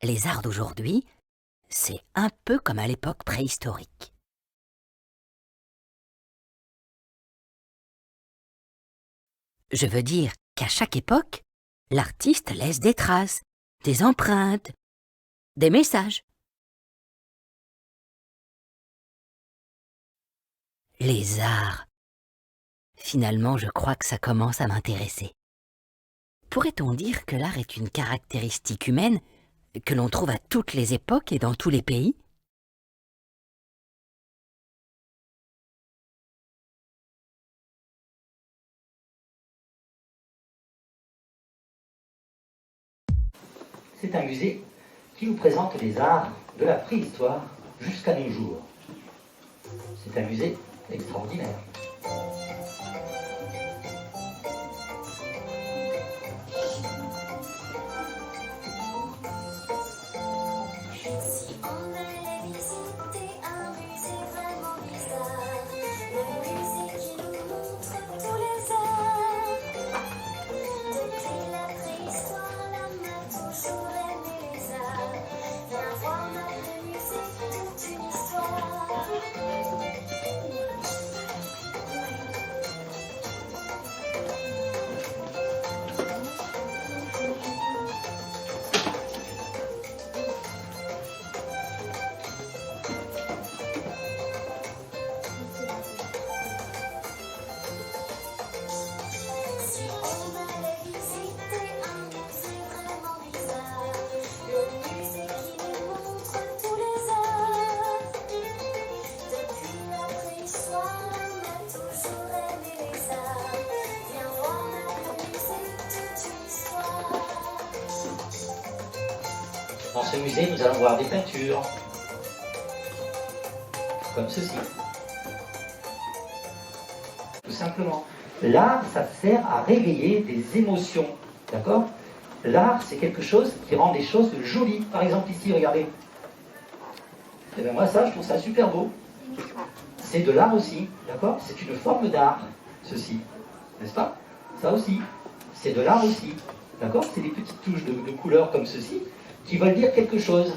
Les arts d'aujourd'hui, c'est un peu comme à l'époque préhistorique. Je veux dire qu'à chaque époque, l'artiste laisse des traces, des empreintes, des messages. Les arts. Finalement, je crois que ça commence à m'intéresser. Pourrait-on dire que l'art est une caractéristique humaine que l'on trouve à toutes les époques et dans tous les pays? C'est un musée qui vous présente les arts de la préhistoire jusqu'à nos jours. C'est un musée extraordinaire. Dans ce musée, nous allons voir des peintures, comme ceci. Tout simplement. L'art, ça sert à réveiller des émotions, d'accord? L'art, c'est quelque chose qui rend des choses jolies. Par exemple, ici, regardez. Et bien moi, ça, je trouve ça super beau. C'est de l'art aussi, d'accord? C'est une forme d'art, ceci. N'est-ce pas? Ça aussi. C'est de l'art aussi, d'accord? C'est des petites touches de couleurs comme ceci, qui veulent dire quelque chose,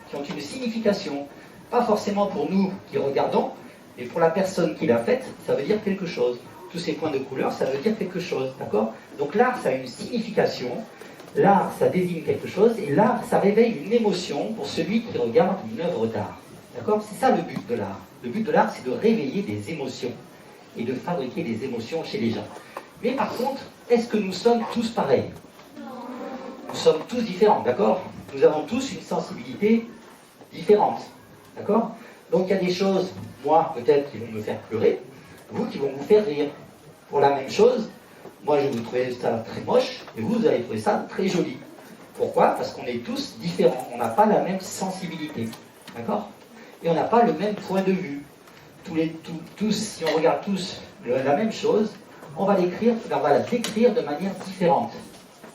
qui ont une signification. Pas forcément pour nous qui regardons, mais pour la personne qui l'a faite, ça veut dire quelque chose. Tous ces points de couleur, ça veut dire quelque chose, d'accord? Donc l'art, ça a une signification, l'art, ça désigne quelque chose, et l'art, ça réveille une émotion pour celui qui regarde une œuvre d'art. D'accord? C'est ça le but de l'art. Le but de l'art, c'est de réveiller des émotions, et de fabriquer des émotions chez les gens. Mais par contre, est-ce que nous sommes tous pareils? Nous sommes tous différents, d'accord? Nous avons tous une sensibilité différente, d'accord? Donc il y a des choses, moi peut-être, qui vont me faire pleurer, vous qui vont vous faire rire. Pour la même chose, moi je vais vous trouver ça très moche, et vous allez trouver ça très joli. Pourquoi? Parce qu'on est tous différents, on n'a pas la même sensibilité, d'accord? Et on n'a pas le même point de vue. Tous, si on regarde tous la même chose, on va la décrire de manière différente.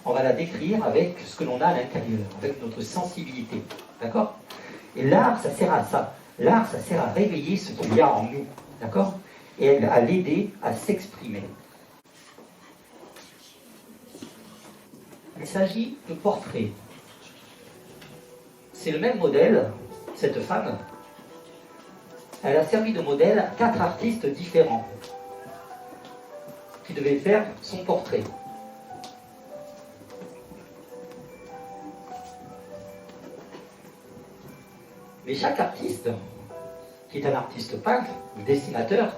On va la décrire avec ce que l'on a à l'intérieur, avec notre sensibilité. D'accord? Et l'art, ça sert à ça. L'art, ça sert à réveiller ce qu'il y a en nous. D'accord? Et à l'aider à s'exprimer. Il s'agit de portraits. C'est le même modèle, cette femme. Elle a servi de modèle à 4 artistes différents qui devaient faire son portrait. Mais chaque artiste, qui est un artiste peintre ou dessinateur,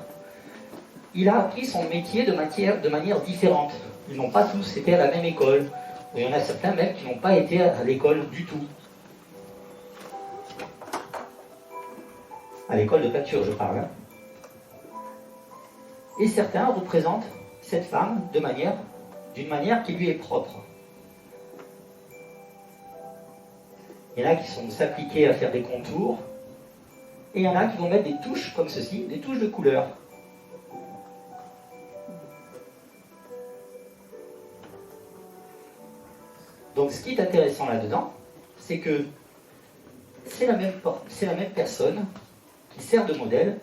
il a appris son métier de manière différente. Ils n'ont pas tous été à la même école. Il y en a certains même qui n'ont pas été à l'école du tout. À l'école de peinture, je parle. Hein. Et certains représentent cette femme d'une manière qui lui est propre. Il y en a qui sont s'appliquer à faire des contours, et il y en a qui vont mettre des touches comme ceci, des touches de couleur. Donc ce qui est intéressant là-dedans, c'est que c'est la même personne qui sert de modèle,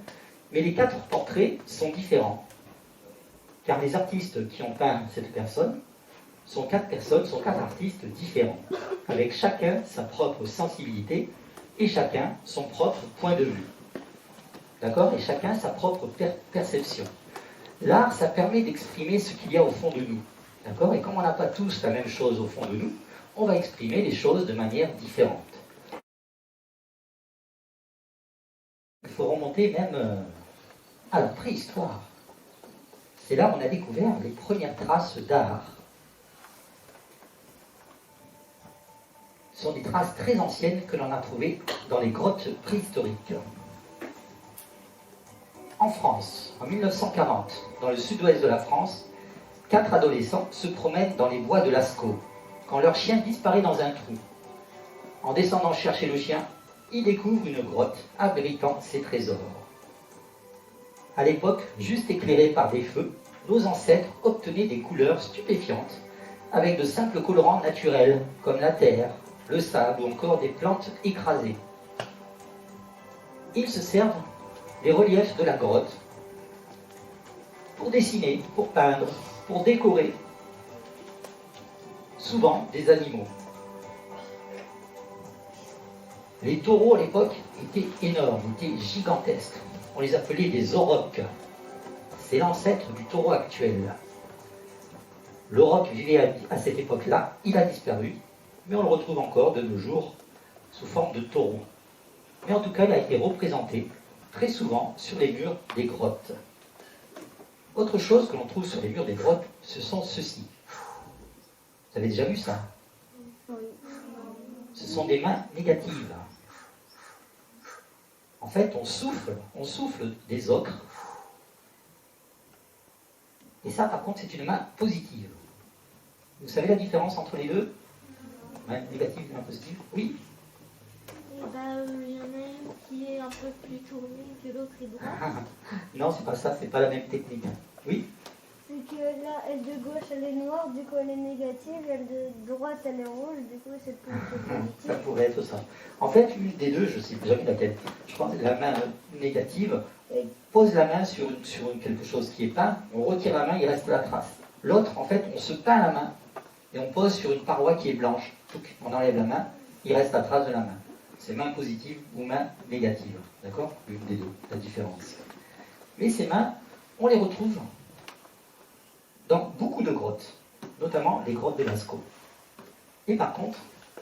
mais les 4 portraits sont différents. Car les artistes qui ont peint cette personne sont 4 personnes, sont 4 artistes différents, avec chacun sa propre sensibilité et chacun son propre point de vue. D'accord? Et chacun sa propre perception. L'art, ça permet d'exprimer ce qu'il y a au fond de nous. D'accord? Et comme on n'a pas tous la même chose au fond de nous, on va exprimer les choses de manière différente. Il faut remonter même à la préhistoire. C'est là où on a découvert les premières traces d'art. Ce sont des traces très anciennes que l'on a trouvées dans les grottes préhistoriques. En France, en 1940, dans le sud-ouest de la France, 4 adolescents se promènent dans les bois de Lascaux, quand leur chien disparaît dans un trou. En descendant chercher le chien, ils découvrent une grotte abritant ses trésors. À l'époque, juste éclairés par des feux, nos ancêtres obtenaient des couleurs stupéfiantes, avec de simples colorants naturels, comme la terre, le sable ou encore des plantes écrasées. Ils se servent des reliefs de la grotte pour dessiner, pour peindre, pour décorer, souvent des animaux. Les taureaux à l'époque étaient énormes, étaient gigantesques. On les appelait des aurochs. C'est l'ancêtre du taureau actuel. L'auroch vivait à cette époque-là, il a disparu, mais on le retrouve encore de nos jours sous forme de taureau. Mais en tout cas, il a été représenté très souvent sur les murs des grottes. Autre chose que l'on trouve sur les murs des grottes, ce sont ceux-ci. Vous avez déjà vu ça? Ce sont des mains négatives. En fait, on souffle des ocres. Et ça, par contre, c'est une main positive. Vous savez la différence entre les deux? Main négative et main positive? Oui? Il y en a une qui est un peu plus tournée que l'autre est droite. Non, c'est pas ça, c'est pas la même technique. Oui? C'est que là, elle de gauche, elle est noire, du coup elle est négative, elle de droite, elle est rouge, du coup c'est plutôt positif. Ça pourrait être ça. En fait, une des deux, je ne sais jamais laquelle, je pense que la main négative, on pose la main sur quelque chose qui est peint, on retire la main, il reste la trace. L'autre, en fait, on se peint la main et on pose sur une paroi qui est blanche. On enlève la main, il reste la trace de la main. C'est main positive ou main négative. D'accord? Une des deux, la différence. Mais ces mains, on les retrouve dans beaucoup de grottes, notamment les grottes de Lascaux. Et par contre,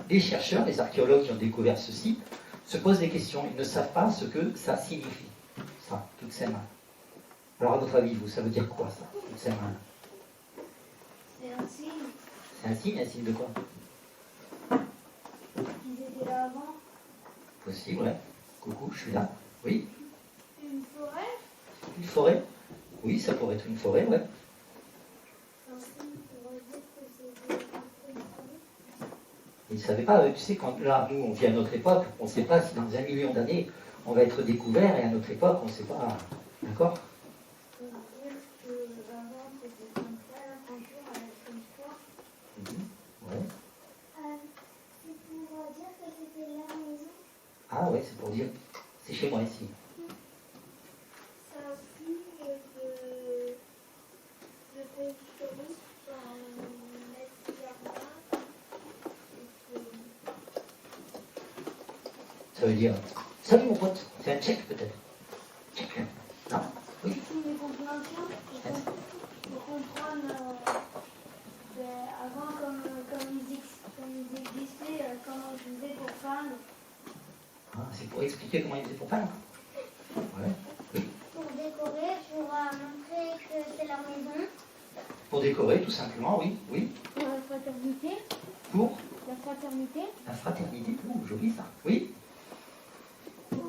les chercheurs, les archéologues qui ont découvert ceci, se posent des questions. Ils ne savent pas ce que ça signifie, ça, toutes ces mains. Alors à votre avis, vous, ça veut dire quoi ça, toutes ces mains? C'est un signe, C'est un signe de quoi? qu'ils étaient là avant. Possible, ouais. Coucou, je suis là. Oui? Une forêt. Une forêt? Oui, ça pourrait être une forêt, ouais. Un signe pour dire que c'était une forêt. Ils ne savaient pas, tu sais, quand là, nous, on vit à notre époque, on ne sait pas si dans 1 million d'années, on va être découvert, et à notre époque, on ne sait pas. D'accord? Pour dire que avant c'était comme ça, la peinture avec une histoire. Ouais. C'est pour dire que c'était la maison. Ah ouais, c'est pour dire, c'est chez moi ici. Ça aussi, je fais historique dans le jardin. Ça veut dire, salut mon pote, c'est un tchèque peut-être. Tchèque. Non? Oui. C'est une compréhension pour comprendre avant comme ils existaient, comment ils faisaient pour peindre. Ah, c'est pour expliquer comment ils faisaient pour peindre. Ouais. Oui. Pour décorer, pour montrer que c'est la maison. Pour décorer, tout simplement, oui. Oui. Pour la fraternité. Pour La fraternité. la fraternité. Oh, joli ça. Oui. Pour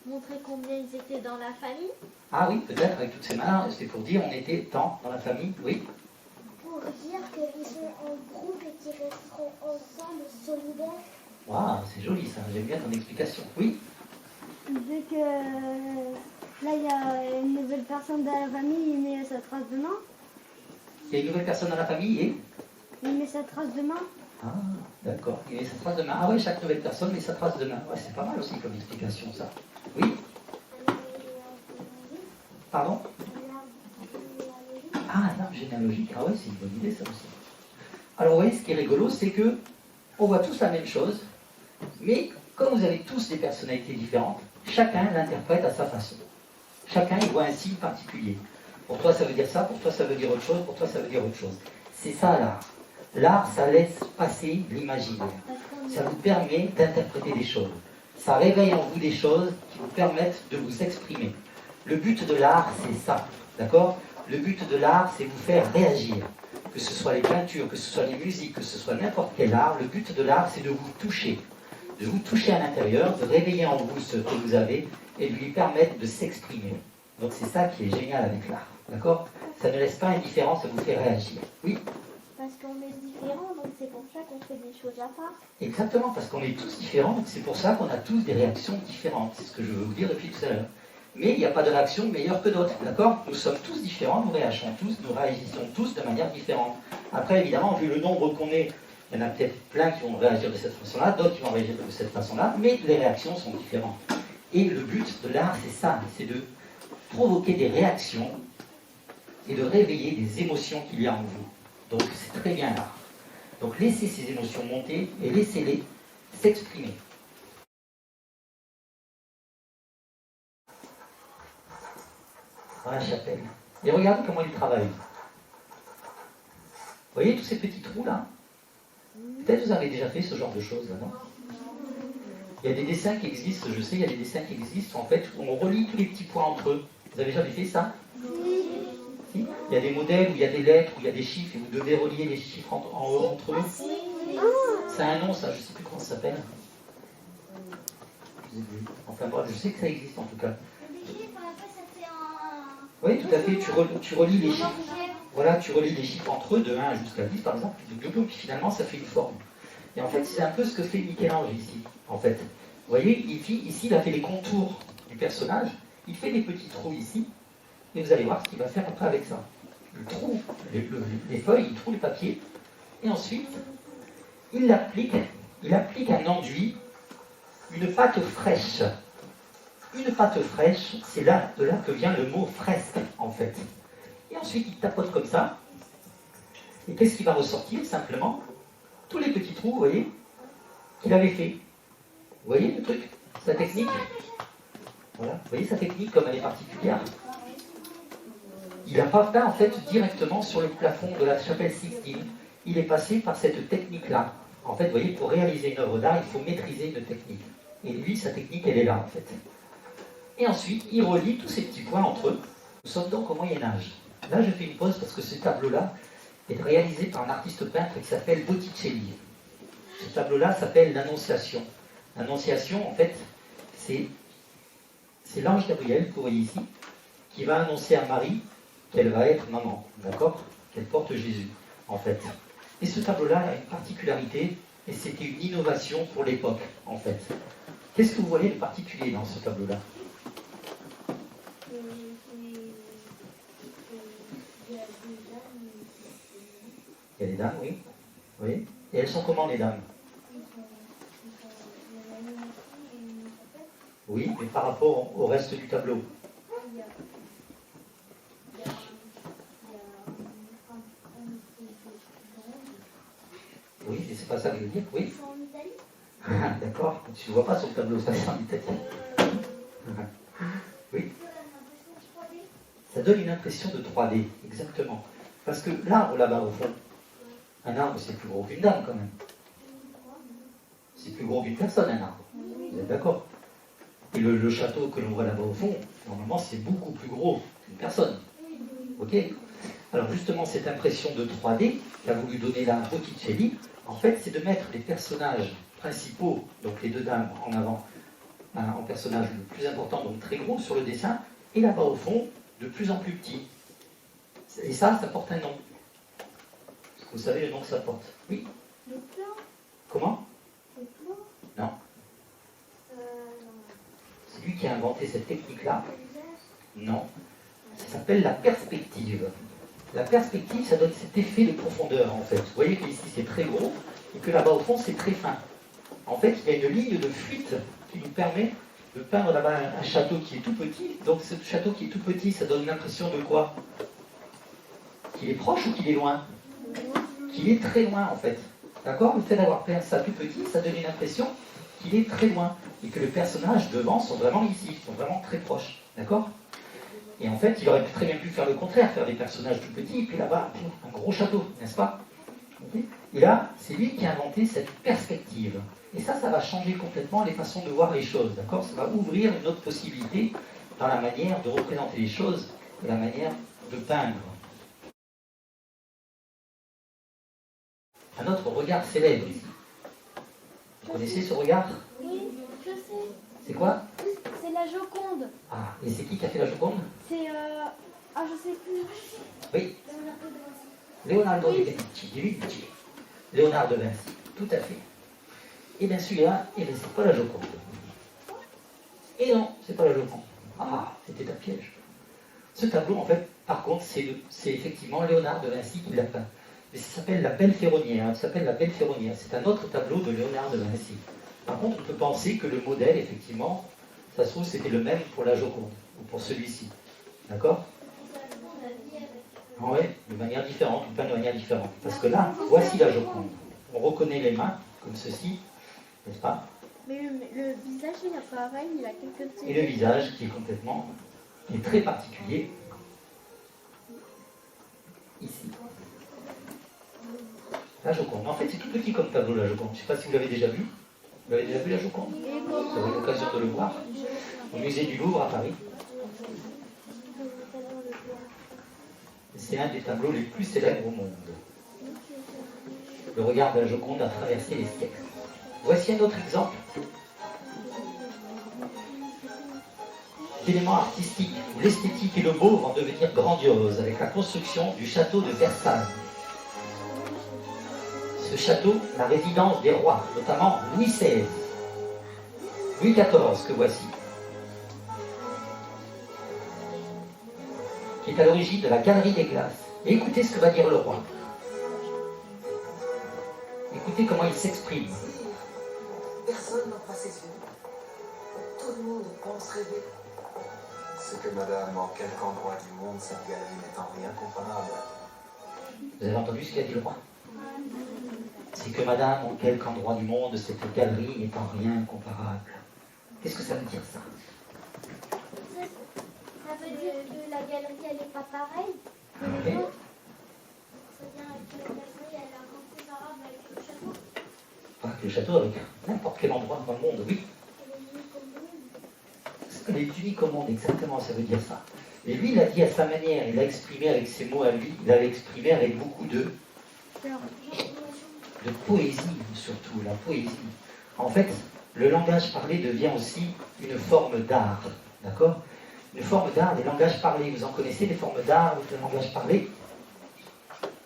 montrer combien ils étaient dans la famille. Ah oui, peut-être avec toutes ces mains, c'est pour dire on était tant dans la famille. Oui. Pour dire qu'ils sont en groupe et qu'ils resteront ensemble, solidaires. Waouh, c'est joli ça. J'aime bien ton explication. Oui. Dès que là il y a une nouvelle personne dans la famille, il met sa trace de main. Il y a une nouvelle personne dans la famille et... Il met sa trace de main. Ah, d'accord. Il met sa trace de main. Ah oui, chaque nouvelle personne met sa trace de main. Ouais, c'est pas mal aussi comme explication ça. Oui. Pardon? Ah, un arbre généalogique. Ah ouais, c'est une bonne idée ça aussi. Alors vous voyez, ce qui est rigolo, c'est que on voit tous la même chose, mais comme vous avez tous des personnalités différentes, chacun l'interprète à sa façon. Chacun y voit un signe particulier. Pour toi, ça veut dire ça, pour toi, ça veut dire autre chose, pour toi, ça veut dire autre chose. C'est ça l'art. L'art, ça laisse passer l'imaginaire. Ça vous permet d'interpréter des choses. Ça réveille en vous des choses qui vous permettent de vous exprimer. Le but de l'art, c'est ça. D'accord? Le but de l'art, c'est vous faire réagir. Que ce soit les peintures, que ce soit les musiques, que ce soit n'importe quel art, le but de l'art, c'est de vous toucher. De vous toucher à l'intérieur, de réveiller en vous ce que vous avez et de lui permettre de s'exprimer. Donc c'est ça qui est génial avec l'art. D'accord? Ça ne laisse pas indifférent, ça vous fait réagir. Oui? Parce qu'on est différents, donc c'est pour ça qu'on fait des choses à part. Exactement, parce qu'on est tous différents, donc c'est pour ça qu'on a tous des réactions différentes. C'est ce que je veux vous dire depuis tout à l'heure. Mais il n'y a pas de réaction meilleure que d'autres, d'accord? Nous sommes tous différents, nous réagissons tous de manière différente. Après, évidemment, vu le nombre qu'on est, il y en a peut-être plein qui vont réagir de cette façon-là, d'autres qui vont réagir de cette façon-là, mais les réactions sont différentes. Et le but de l'art, c'est ça, c'est de provoquer des réactions et de réveiller des émotions qu'il y a en vous. Donc c'est très bien l'art. Donc laissez ces émotions monter et laissez-les s'exprimer. Dans la chapelle. Et regardez comment il travaille. Vous voyez tous ces petits trous là? Peut-être vous avez déjà fait ce genre de choses là, non? Il y a des dessins qui existent, je sais, il y a des dessins qui existent, en fait, où on relie tous les petits points entre eux. Vous avez jamais fait ça? Si. Il y a des modèles où il y a des lettres, où il y a des chiffres, et vous devez relier les chiffres entre eux. C'est un nom, ça, je ne sais plus comment ça s'appelle. Enfin bref, je sais que ça existe en tout cas. Oui, tout à fait, tu relis les chiffres. Voilà, tu relis les chiffres entre eux, de 1 jusqu'à 10 par exemple, puis finalement ça fait une forme. Et en fait, c'est un peu ce que fait Michel-Ange ici, en fait. Vous voyez, ici, il a fait les contours du personnage, il fait des petits trous ici, et vous allez voir ce qu'il va faire après avec ça. Il trouve les feuilles, il trouve les papiers, et ensuite, il applique un enduit, une pâte fraîche. Une pâte fraîche, c'est de là que vient le mot fresque, en fait. Et ensuite, il tapote comme ça, et qu'est-ce qui va ressortir, simplement? Tous les petits trous, vous voyez, qu'il avait fait. Vous voyez le truc? Sa technique? Voilà, vous voyez sa technique comme elle est particulière? Il n'a pas peint en fait directement sur le plafond de la chapelle Sixtine. Il est passé par cette technique-là. En fait, vous voyez, pour réaliser une œuvre d'art, il faut maîtriser une technique. Et lui, sa technique, elle est là, en fait. Et ensuite, il relie tous ces petits points entre eux. Nous sommes donc au Moyen-Âge. Là, je fais une pause parce que ce tableau-là est réalisé par un artiste peintre qui s'appelle Botticelli. Ce tableau-là s'appelle l'Annonciation. L'Annonciation, en fait, c'est l'ange Gabriel, que vous voyez ici, qui va annoncer à Marie qu'elle va être maman, d'accord? Qu'elle porte Jésus, en fait. Et ce tableau-là a une particularité, et c'était une innovation pour l'époque, en fait. Qu'est-ce que vous voyez de particulier dans ce tableau-là? Il y a des dames, oui. Oui. Et elles sont comment, les dames? Oui, mais par rapport au reste du tableau. Oui, mais c'est pas ça que je veux dire, oui. D'accord, tu ne vois pas sur le tableau, ça c'est en Italie. Oui. Ça donne une impression de 3D, exactement. Parce que l'arbre là-bas au fond, un arbre c'est plus gros qu'une dame quand même. C'est plus gros qu'une personne, un arbre. Vous êtes d'accord? Et le château que l'on voit là-bas au fond, normalement c'est beaucoup plus gros qu'une personne. Ok? Alors justement, cette impression de 3D qu'a voulu donner là Botticelli, en fait, c'est de mettre les personnages principaux, donc les deux dames en avant, en personnage le plus important, donc très gros sur le dessin, et là-bas au fond, de plus en plus petit. Et ça porte un nom. Est-ce que vous savez le nom que ça porte? Oui? Le plan. Comment? Le plan. Non. C'est lui qui a inventé cette technique-là. Non. Ça s'appelle la perspective. La perspective, ça donne cet effet de profondeur, en fait. Vous voyez qu'ici, c'est très gros, et que là-bas, au fond, c'est très fin. En fait, il y a une ligne de fuite qui nous permet de peindre là-bas un château qui est tout petit. Donc, ce château qui est tout petit, ça donne l'impression de quoi? Qu'il est proche ou qu'il est loin? qu'il est très loin en fait. D'accord? Le fait d'avoir peint ça tout petit, ça donne une impression qu'il est très loin et que le personnage devant sont vraiment ici, sont vraiment très proches. D'accord? Et en fait, il aurait très bien pu faire le contraire, faire des personnages tout petits, et puis là-bas, un gros château, n'est-ce pas? Et là, c'est lui qui a inventé cette perspective. Et ça va changer complètement les façons de voir les choses, d'accord? Ça va ouvrir une autre possibilité dans la manière de représenter les choses, et la manière de peindre. Un autre regard célèbre ici. Vous connaissez ce regard? Oui, je sais. C'est quoi? C'est la Joconde. Ah, et c'est qui a fait la Joconde? C'est ah, je sais plus. Oui. Leonardo da Vinci. Léonard de Vinci, tout à fait. Et bien celui-là, eh bien, c'est pas la Joconde. Et non, c'est pas la Joconde. Ah, c'était un piège. Ce tableau, en fait, par contre, c'est effectivement Léonard de Vinci qui l'a peint. Mais ça s'appelle la Belle Ferronnière. Ça s'appelle la Belle Ferronnière. C'est un autre tableau de Léonard de Vinci. Par contre, on peut penser que le modèle, effectivement, ça se trouve, c'était le même pour la Joconde, ou pour celui-ci. D'accord? Oui, de manière différente, ou pas de manière différente. Parce que là, voici la Joconde. On reconnaît les mains, comme ceci, n'est-ce pas? Mais le visage, il est pareil, il a quelques petits... Et le visage qui est très particulier, ici. La Joconde. En fait, c'est tout petit comme tableau, la Joconde. Je ne sais pas si vous l'avez déjà vu. Vous l'avez déjà vu, la Joconde? Vous avez l'occasion de le voir au musée du Louvre à Paris. C'est un des tableaux les plus célèbres au monde. Le regard de la Joconde a traversé les siècles. Voici un autre exemple d'éléments artistiques où l'esthétique et le beau vont devenir grandioses avec la construction du château de Versailles. Ce château, la résidence des rois, notamment Louis XVI, Louis XIV, que voici, qui est à l'origine de la Galerie des Glaces. Et écoutez ce que va dire le roi. Écoutez comment il s'exprime. Personne n'en croit ses yeux. Tout le monde pense rêver. C'est que madame, en quelque endroit du monde, cette galerie n'est en rien comparable. Vous avez entendu ce qu'a dit le roi? C'est que madame, en quelque endroit du monde, cette galerie n'est en rien comparable. Qu'est-ce que ça veut dire, ça? Ça veut dire que la galerie, elle n'est pas pareille. Oui. Ça veut dire que la galerie, elle est incomparable avec le château. Pas que le château, avec n'importe quel endroit dans le monde, oui. Elle est unique au monde, exactement, ça veut dire ça. Et lui, il a dit à sa manière, il l'a exprimé avec ses mots à lui, il l'a exprimé avec beaucoup de poésie, surtout, la poésie. En fait, le langage parlé devient aussi une forme d'art, d'accord? Une forme d'art, des langages parlés. Vous en connaissez, des formes d'art, de langage parlé?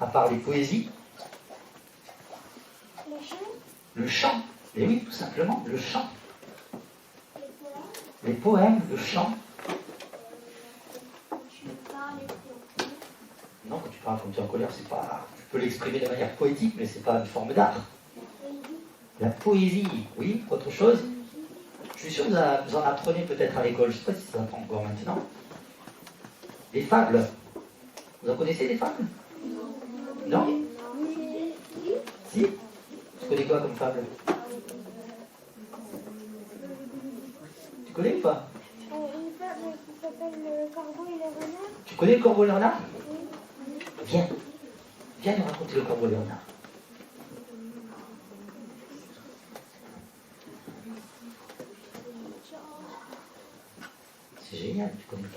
À part les poésies? Les chants, Le chant, et oui, tout simplement, le chant. Les poèmes, le chant. Non, quand tu parles quand tu es en colère, c'est pas. Tu peux l'exprimer de manière poétique, mais c'est pas une forme d'art. La poésie, oui, autre chose. Je suis sûr que vous en apprenez peut-être à l'école, je ne sais pas si ça s'apprend encore maintenant. Des fables. Vous en connaissez des fables? Non? Si? Tu connais quoi comme fable? Tu connais ou pas? une fable qui s'appelle Le Corbeau et le Renard. Tu connais le Corbeau et le Renard? Oui. Viens. Viens nous raconter le Corbeau et le Renard. C'est génial, tu connais le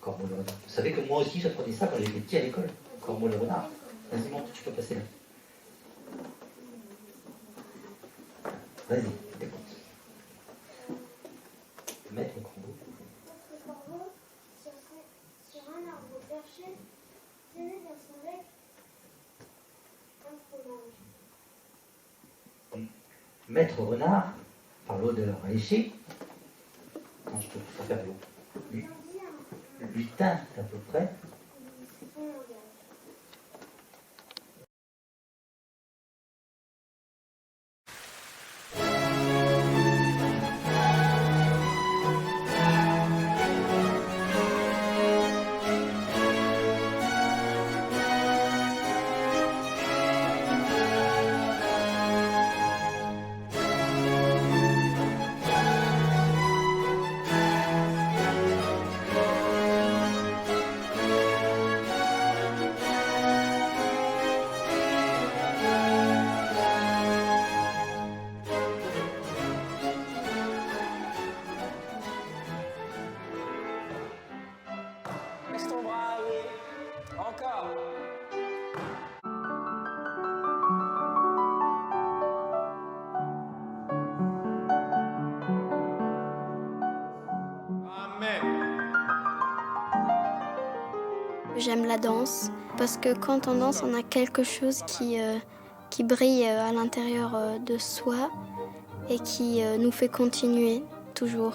Corbeau et le Renard. Vous savez que moi aussi j'apprenais ça quand j'étais petit à l'école. Le Corbeau et le Renard. Vas-y, monte, tu peux passer là. Vas-y, t'écoute. Mettre le corbeau. Le corbeau, sur un arbre perché, tenait dans son bec un fromage. Maître renard, par l'odeur alléchée, quand je peux faire l'eau, lui tint à peu près Son langage. J'aime la danse parce que quand on danse, on a quelque chose qui brille à l'intérieur de soi et qui nous fait continuer toujours.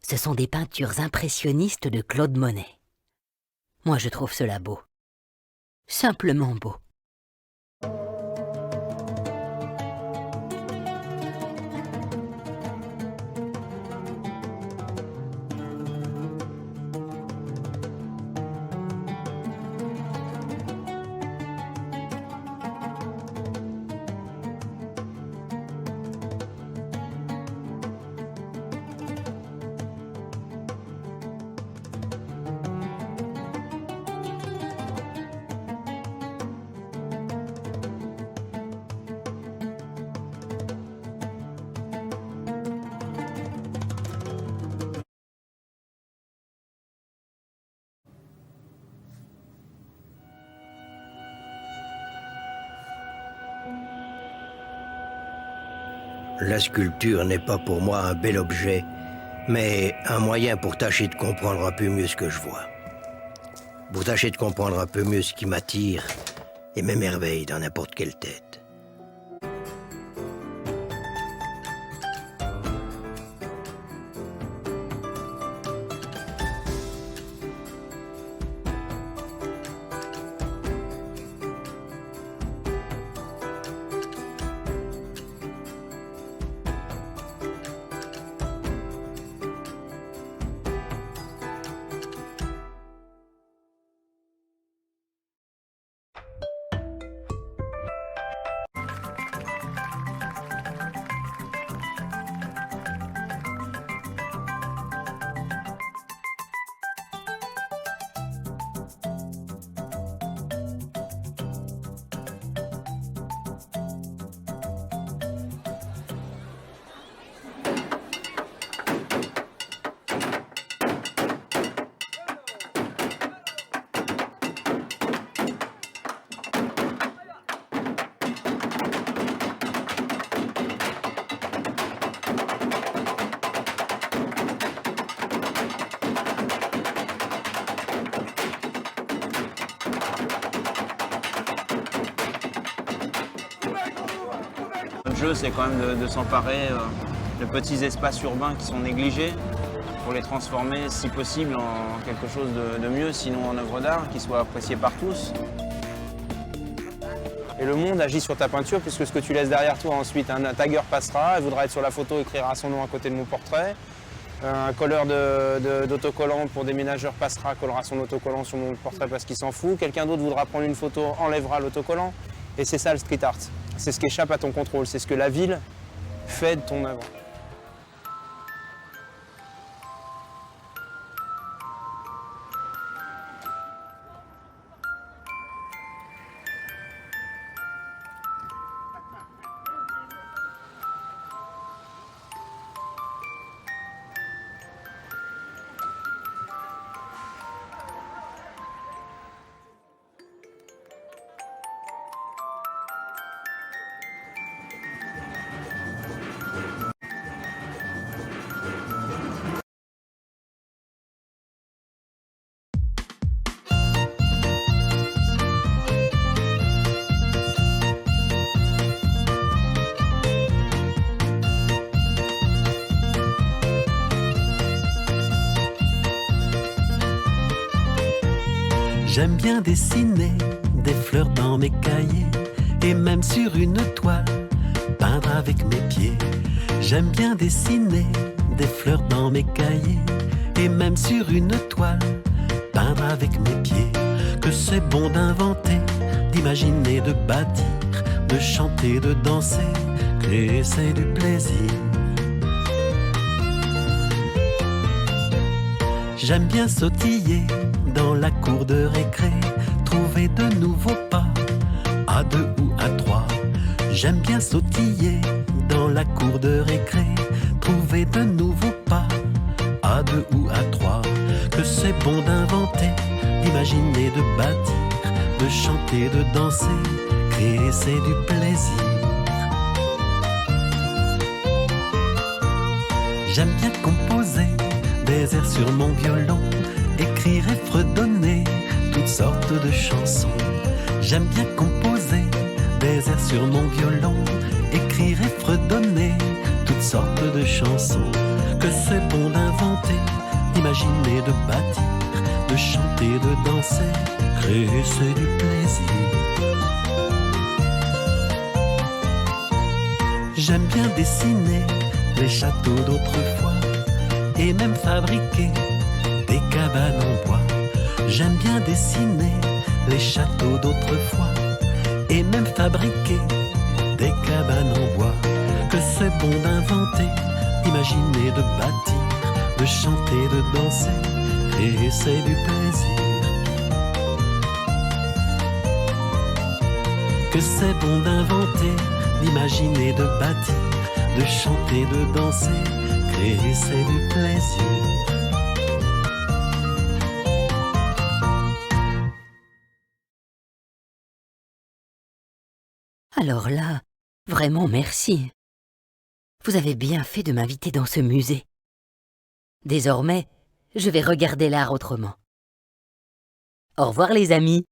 Ce sont des peintures impressionnistes de Claude Monet. Moi, je trouve cela beau. Simplement beau. La sculpture n'est pas pour moi un bel objet, mais un moyen pour tâcher de comprendre un peu mieux ce que je vois. Pour tâcher de comprendre un peu mieux ce qui m'attire et m'émerveille dans n'importe quelle tête. notre jeu, c'est quand même de s'emparer de petits espaces urbains qui sont négligés pour les transformer, si possible, en quelque chose de mieux, sinon en œuvre d'art, qui soit appréciée par tous. Et le monde agit sur ta peinture puisque ce que tu laisses derrière toi ensuite, un tagueur passera, elle voudra être sur la photo, écrira son nom à côté de mon portrait. Un colleur d'autocollants pour déménageurs passera, collera son autocollant sur mon portrait parce qu'il s'en fout. Quelqu'un d'autre voudra prendre une photo, enlèvera l'autocollant. Et c'est ça le street art. C'est ce qui échappe à ton contrôle, c'est ce que la ville fait de ton œuvre. J'aime bien dessiner des fleurs dans mes cahiers et même sur une toile, peindre avec mes pieds. J'aime bien dessiner des fleurs dans mes cahiers et même sur une toile, peindre avec mes pieds. Que c'est bon d'inventer, d'imaginer, de bâtir, de chanter, de danser, que c'est du plaisir. J'aime bien sautiller dans la cour de récré, trouver de nouveaux pas, à deux ou à trois. J'aime bien sautiller dans la cour de récré, trouver de nouveaux pas, à deux ou à trois. Que c'est bon d'inventer, d'imaginer, de bâtir, de chanter, de danser, créer c'est du plaisir. J'aime bien composer des airs sur mon violon, écrire et fredonner toutes sortes de chansons. J'aime bien composer des airs sur mon violon, écrire et fredonner toutes sortes de chansons. Que c'est bon d'inventer, d'imaginer, de bâtir, de chanter, de danser, créer c'est du plaisir. J'aime bien dessiner les châteaux d'autrefois et même fabriquer des cabanes en bois. J'aime bien dessiner les châteaux d'autrefois et même fabriquer des cabanes en bois. Que c'est bon d'inventer, d'imaginer, de bâtir, de chanter, de danser, et c'est du plaisir. Que c'est bon d'inventer, d'imaginer, de bâtir, de chanter, de danser, et c'est du plaisir. Alors là, vraiment merci. Vous avez bien fait de m'inviter dans ce musée. Désormais, je vais regarder l'art autrement. Au revoir les amis.